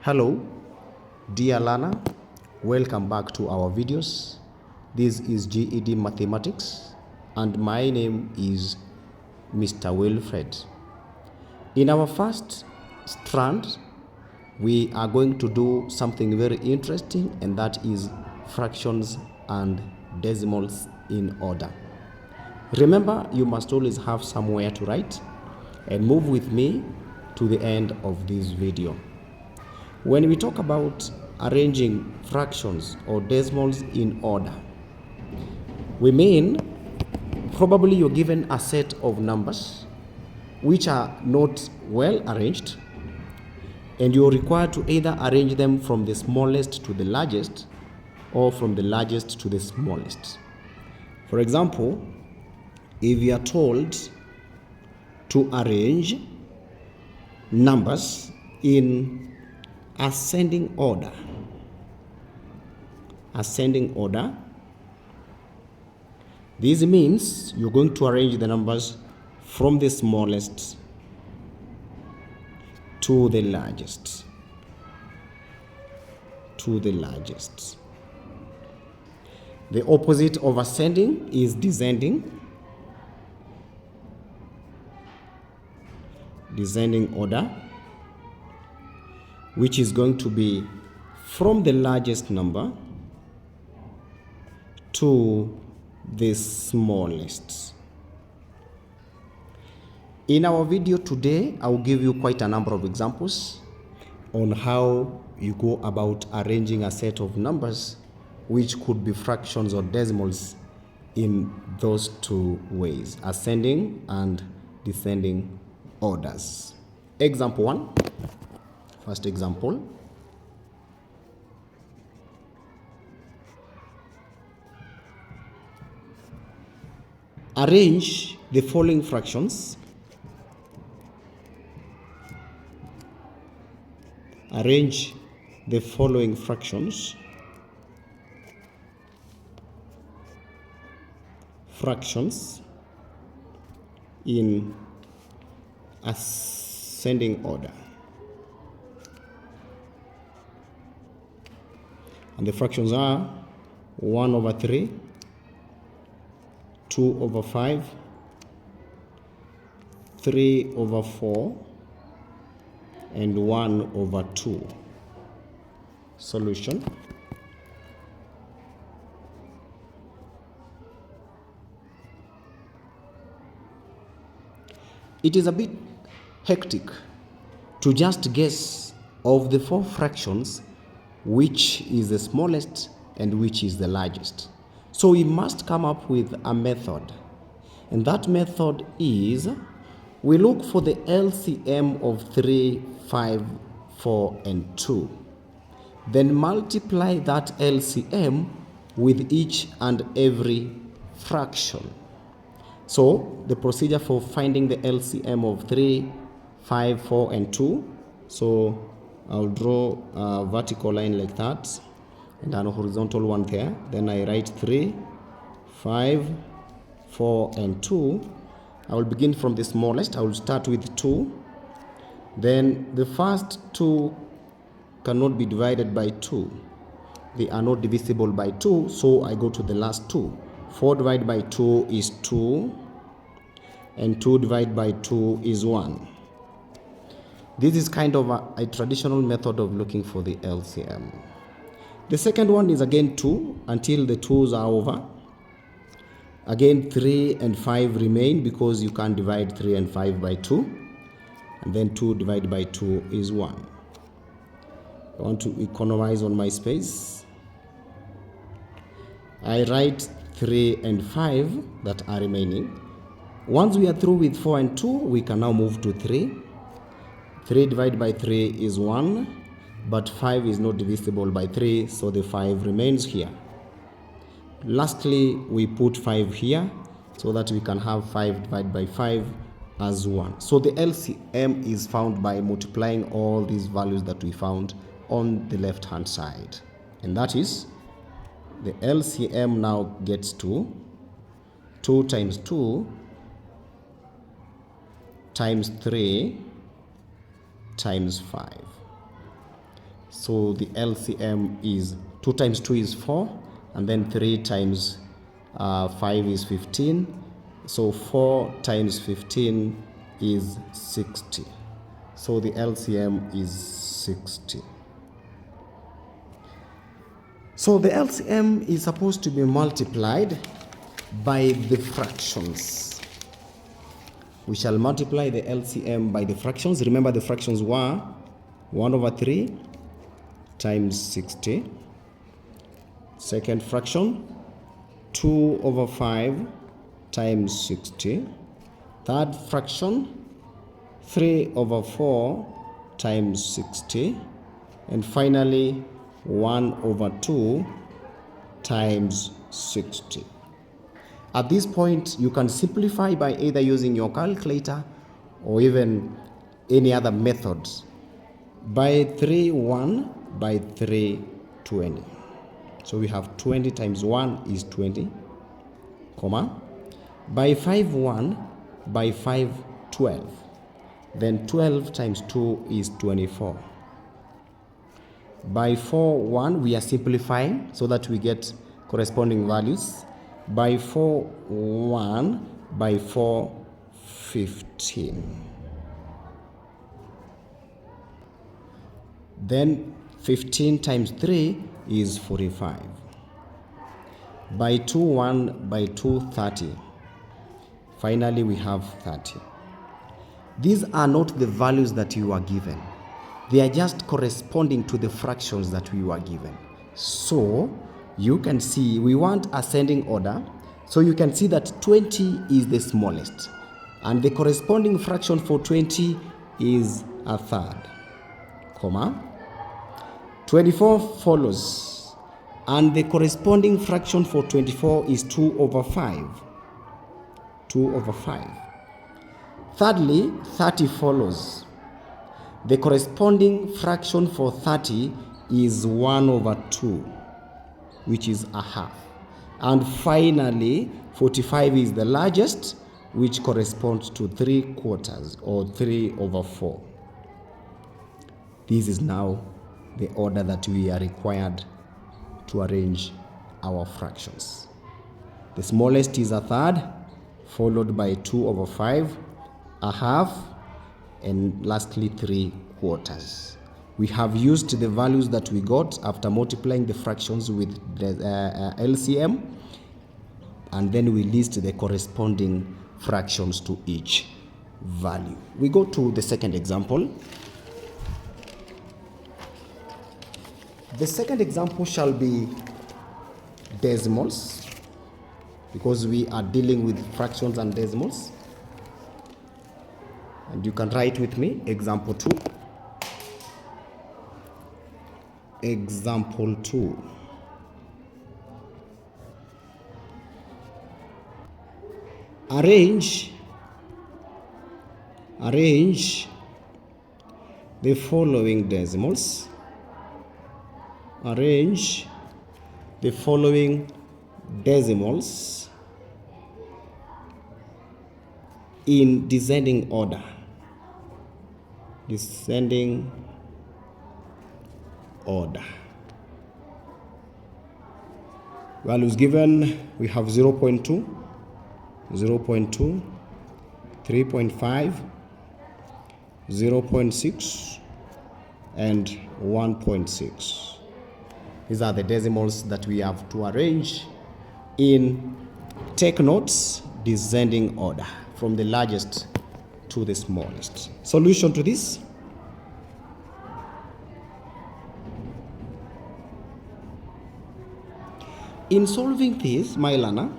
Hello, dear learner. Welcome back to our videos. This is GED Mathematics and my name is Mr. Wilfred. In our first strand, we are going to do something very interesting, and that is fractions and decimals in order. Remember, you must always have somewhere to write, and move with me to the end of this video. When we talk about arranging fractions or decimals in order, we mean probably you're given a set of numbers which are not well arranged, and you're required to either arrange them from the smallest to the largest or from the largest to the smallest. For example, if you are told to arrange numbers in ascending order, this means you're going to arrange the numbers from the smallest to the largest. The opposite of ascending is descending order, which is going to be from the largest number to the smallest. In our video today, I will give you quite a number of examples on how you go about arranging a set of numbers which could be fractions or decimals in those two ways, ascending and descending orders. Example 1. First example. Arrange the following fractions. Arrange the following fractions in ascending order. And the fractions are 1 over 3, 2 over 5, 3 over 4, and 1 over 2. Solution. It is a bit hectic to just guess of the 4 fractions which is the smallest and which is the largest. So we must come up with a method, and that method is we look for the LCM of 3, 5, 4, and 2. Then multiply that LCM with each and every fraction. So the procedure for finding the LCM of 3, 5, 4, and 2. So I'll draw a vertical line like that and a horizontal one there. Then I write 3, 5, 4, and 2. I will begin from the smallest. I will start with 2. Then the first 2 cannot be divided by 2. They are not divisible by 2, so I go to the last 2. 4 divided by 2 is 2, and 2 divided by 2 is 1. This is kind of a traditional method of looking for the LCM. The second one is again 2 until the 2's are over. Again 3 and 5 remain because you can't divide 3 and 5 by 2. And then 2 divided by 2 is 1. I want to economize on my space. I write 3 and 5 that are remaining. Once we are through with 4 and 2, we can now move to 3. 3 divided by 3 is 1, but 5 is not divisible by 3, so the 5 remains here. Lastly, we put 5 here so that we can have 5 divided by 5 as 1. So the LCM is found by multiplying all these values that we found on the left hand side, and that is the LCM now gets to 2 times 2 times 3 times 5. So the LCM is 2 times 2 is 4, and then 3 times 5 is 15. So 4 times 15 is 60. So the LCM is 60. So the LCM is supposed to be multiplied by the fractions. We shall multiply the LCM by the fractions. Remember, the fractions were 1 over 3 times 60. Second fraction, 2 over 5 times 60. Third fraction, 3 over 4 times 60. And finally, 1 over 2 times 60. At this point, you can simplify by either using your calculator or even any other method. By 3, 1, by 3, 20. So we have 20 times 1 is 20, comma. By 5, 1, by 5, 12. Then 12 times 2 is 24. By 4, 1, we are simplifying so that we get corresponding values. By 4, 1, by 4, 15. Then 15 times 3 is 45. By 2, 1, by 2, 30. Finally, we have 30. These are not the values that you are given. They are just corresponding to the fractions that we were given. So you can see we want ascending order. So you can see that 20 is the smallest. And the corresponding fraction for 20 is a third, comma. 24 follows. And the corresponding fraction for 24 is 2 over 5. 2 over 5. Thirdly, 30 follows. The corresponding fraction for 30 is 1 over 2, which is a half. And finally, 45 is the largest, which corresponds to 3/4 or 3 over 4. This is now the order that we are required to arrange our fractions. The smallest is a third, followed by 2 over 5, a half, and lastly 3/4. We have used the values that we got after multiplying the fractions with the LCM, and then we list the corresponding fractions to each value. We go to the second example. The second example shall be decimals, because we are dealing with fractions and decimals. And you can write with me, example 2. Example 2. Arrange the following decimals. Arrange the following decimals in descending order. Descending order. Values given, we have 0.2, 0.2, 3.5, 0.6, and 1.6. These are the decimals that we have to arrange in, take notes, descending order from the largest to the smallest. Solution to this. In solving this, my learner,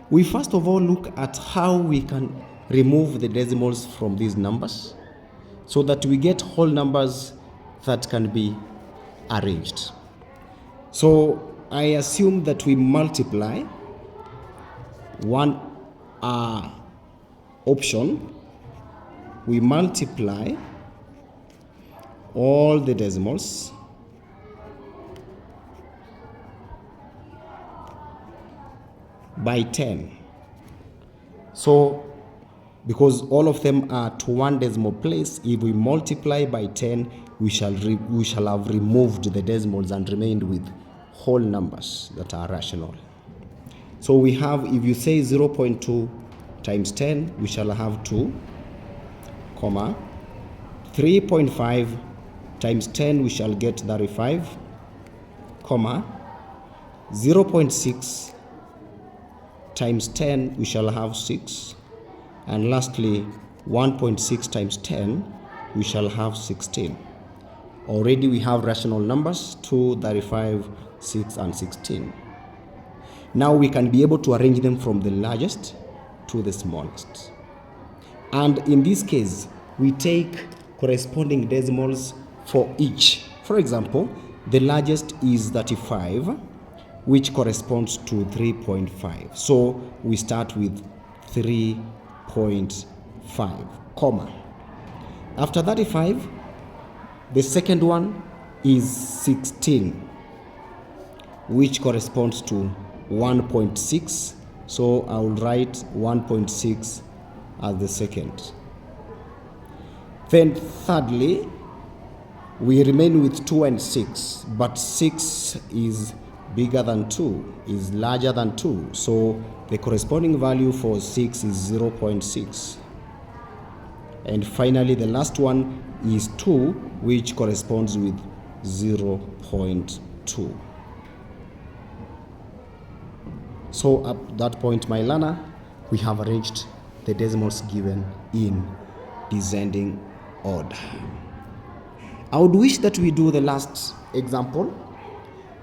we first of all look at how we can remove the decimals from these numbers so that we get whole numbers that can be arranged. So I assume that we multiply one option. We multiply all the decimals by 10. So because all of them are to one decimal place. If we multiply by 10, we shall have removed the decimals and remained with whole numbers that are rational. So we have, if you say 0.2 times 10, we shall have 2, comma, 3.5 times 10, we shall get 35, comma, 0.6 times 10, we shall have 6, and lastly 1.6 times 10, we shall have 16. Already we have rational numbers 2, 35, 6 and 16. Now we can be able to arrange them from the largest to the smallest. And in this case, we take corresponding decimals for each. For example, the largest is 35, which corresponds to 3.5. So we start with 3.5, comma. After 35, the second one is 16, which corresponds to 1.6. So I will write 1.6 as the second. Then thirdly, we remain with 2 and 6, but 6 is bigger than 2, is larger than 2. So the corresponding value for 6 is 0.6. And finally, the last one is 2, which corresponds with 0.2. So at that point, my learner, we have arranged the decimals given in descending order. I would wish that we do the last example.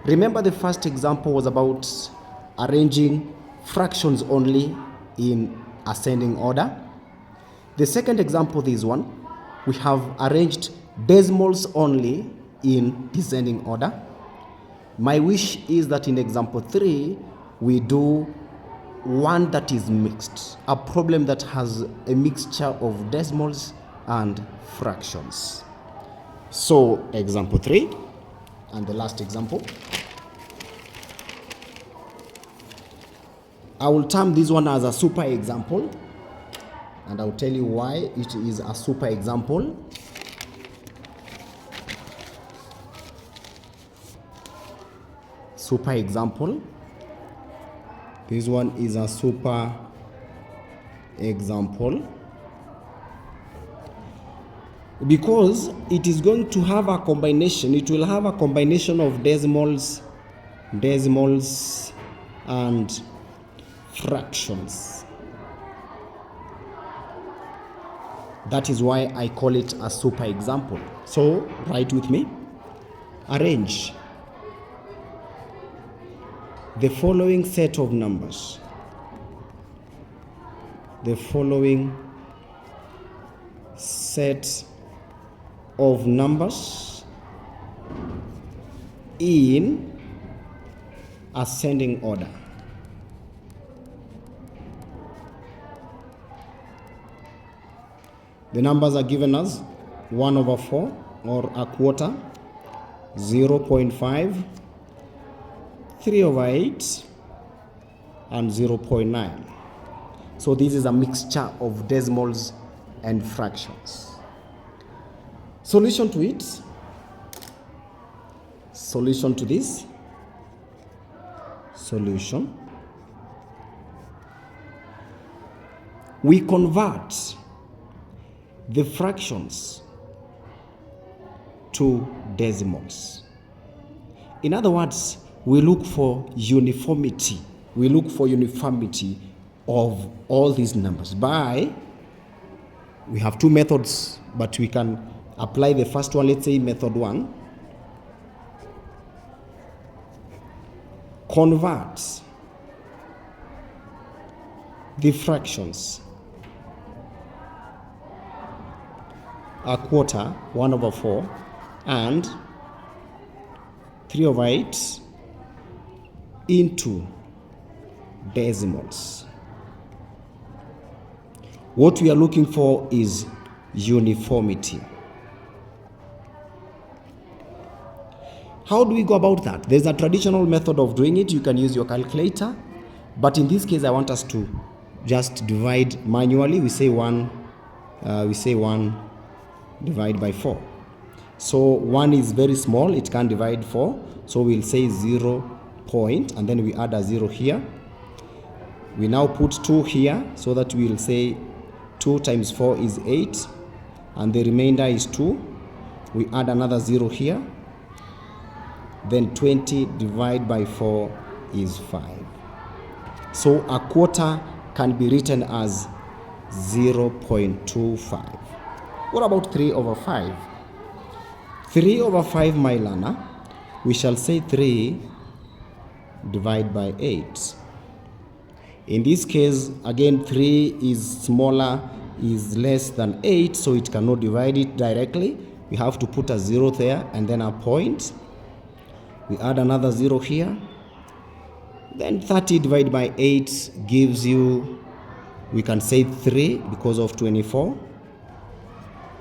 Remember, the first example was about arranging fractions only in ascending order. The second example, this one, we have arranged decimals only in descending order. My wish is that in example 3, we do one that is mixed, a problem that has a mixture of decimals and fractions. So example 3 and the last example, I will term this one as a super example, and I will tell you why it is a super example. Super example. This one is a super example because it is going to have a combination. It will have a combination of decimals and fractions. That is why I call it a super example. So write with me. Arrange the following set of numbers. The following set of numbers in ascending order. The numbers are given as 1/4 or a quarter, 0.5, 3/8, and 0.9. So this is a mixture of decimals and fractions. Solution to it. Solution to this. Solution. We convert the fractions to decimals. In other words, we look for uniformity. We look for uniformity of all these numbers we have two methods, but we can apply the first one. Let's say method 1. Convert the fractions a quarter, 1/4, and 3/8 into decimals. What we are looking for is uniformity. How do we go about that? There's a traditional method of doing it. You can use your calculator, but in this case I want us to just divide manually. We say 1 divide by 4. So 1 is very small, it can't divide 4. So we'll say 0 point, and then we add a 0 here. We now put 2 here, so that we'll say 2 times 4 is 8, and the remainder is 2. We add another 0 here. Then 20 divided by 4 is 5. So a quarter can be written as 0.25. What about 3 over 5? 3 over 5, my learner, we shall say 3 divided by 8. In this case, again, 3 is smaller, is less than 8, so it cannot divide it directly. We have to put a 0 there and then a point. We add another 0 here. Then 30 divided by 8 gives you, we can say 3 because of 24.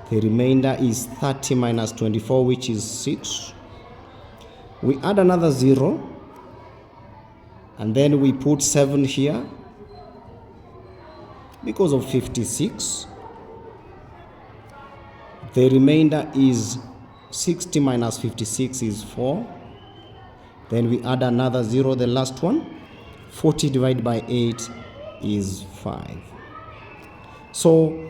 The remainder is 30 minus 24, which is 6. We add another 0, and then we put 7 here because of 56. The remainder is 60 minus 56 is 4. Then we add another 0, the last one. 40 divided by 8 is 5. So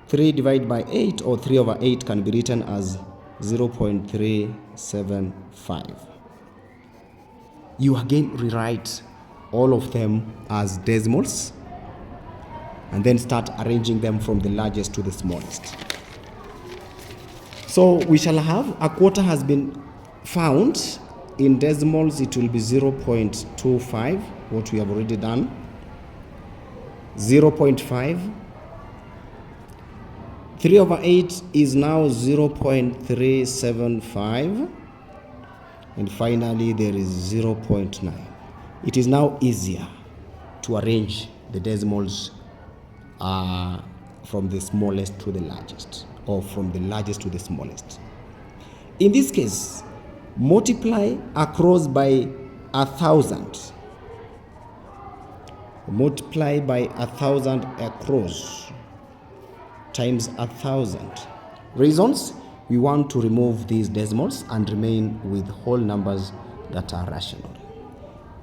3 divided by 8, or 3 over 8, can be written as 0.375. You again rewrite all of them as decimals and then start arranging them from the largest to the smallest. So we shall have a quarter has been found. In decimals, it will be 0.25, what we have already done. 0.5. 3 over 8 is now 0.375. And finally, there is 0.9. It is now easier to arrange the decimals from the smallest to the largest, or from the largest to the smallest. In this case, multiply across by 1,000. Multiply by 1,000 across times 1,000. Reasons: we want to remove these decimals and remain with whole numbers that are rational.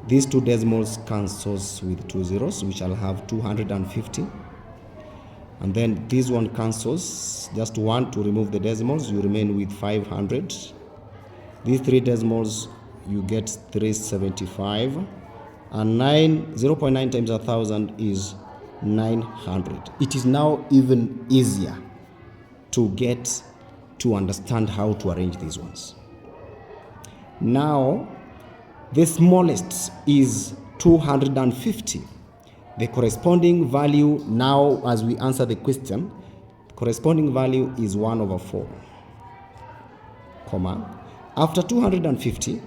These two decimals cancels with 2 zeros. We shall have 250. And then this one cancels, just 1 to remove the decimals, you remain with 500. These 3 decimals, you get 375. And 0.9 times 1,000 is 900. It is now even easier to get to understand how to arrange these ones. Now, the smallest is 250. The corresponding value now, as we answer the question, corresponding value is 1 over 4, comma. After 250,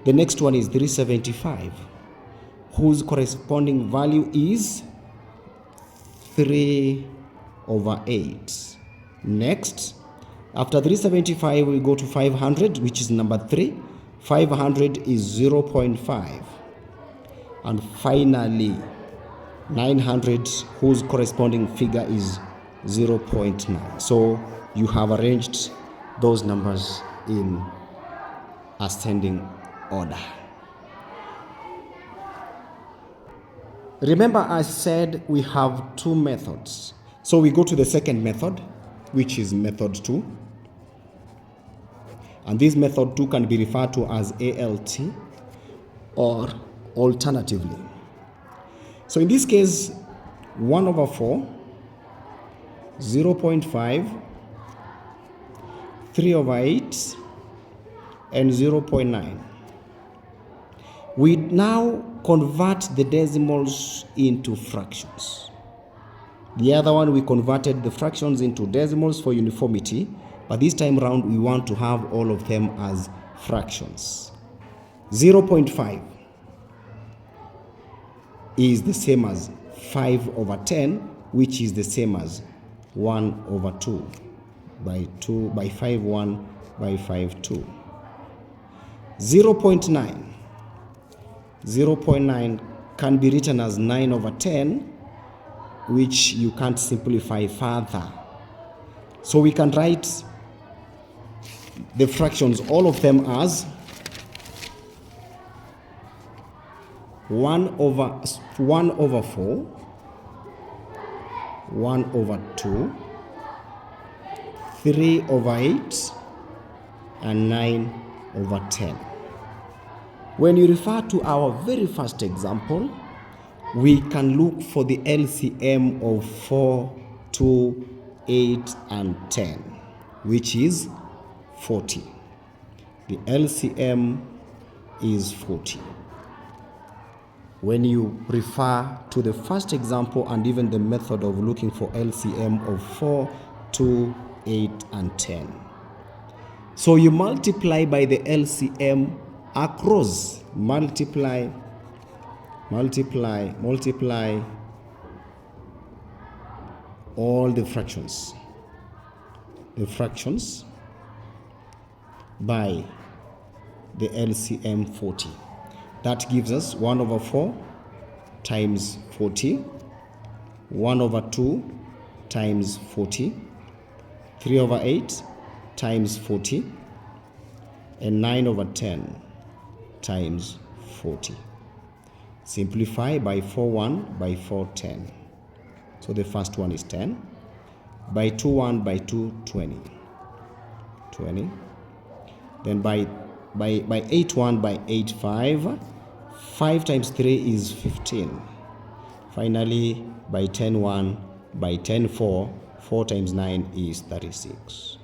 the next one is 375, whose corresponding value is 3 over 8. Next, after 375, we go to 500, which is number 3. 500 is 0.5. And finally, 900, whose corresponding figure is 0.9. So you have arranged those numbers in ascending order. Remember, I said we have 2 methods. So we go to the second method, which is method 2. And this method 2 can be referred to as ALT, or alternatively. So in this case, 1 over 4, 0.5, 3 over 8, and 0.9. We now convert the decimals into fractions. The other one, we converted the fractions into decimals for uniformity, but this time around we want to have all of them as fractions. 0.5 is the same as 5 over 10, which is the same as 1 over 2 by 2 by 5 1 by 5 2. 0.9 can be written as 9 over 10, which you can't simplify further. So we can write the fractions, all of them, as 1 over 4, 1 over 2, 3 over 8, and 9 over 10. When you refer to our very first example, we can look for the LCM of 4, 2, 8, and 10, which is 40. The LCM is 40. When you refer to the first example and even the method of looking for LCM of 4, 2, 8, and 10. So you multiply by the LCM across, multiply all the fractions by the LCM 40. That gives us 1 over 4 times 40, 1 over 2 times 40, 3 over 8 times 40, and 9 over 10 times 40. Simplify by 4 1 by 4 10. So the first one is 10. By 2 1 by 2 20. Then by 8 1 by 8 5. 5 times 3 is 15. Finally, by 10 1 by 10 4. 4 times 9 is 36.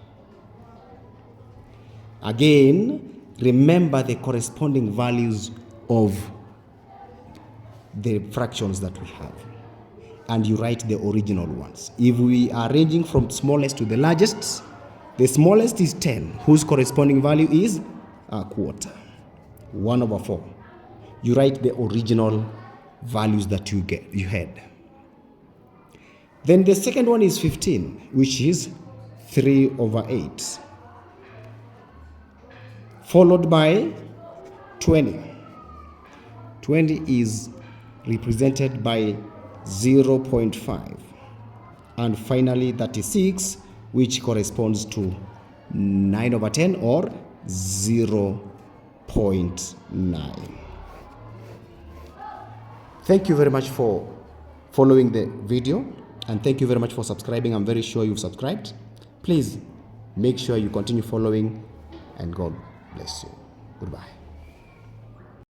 Again, remember the corresponding values of the fractions that we have, and you write the original ones. If we are ranging from smallest to the largest, the smallest is 10, whose corresponding value is a quarter, 1 over 4. You write the original values that you had. Then the second one is 15, which is 3 over 8, followed by 20. 20 is represented by 0.5, and finally 36, which corresponds to 9 over 10, or 0.9. Thank you very much for following the video, and thank you very much for subscribing. I'm very sure you've subscribed. Please make sure you continue following, and God bless you. Goodbye.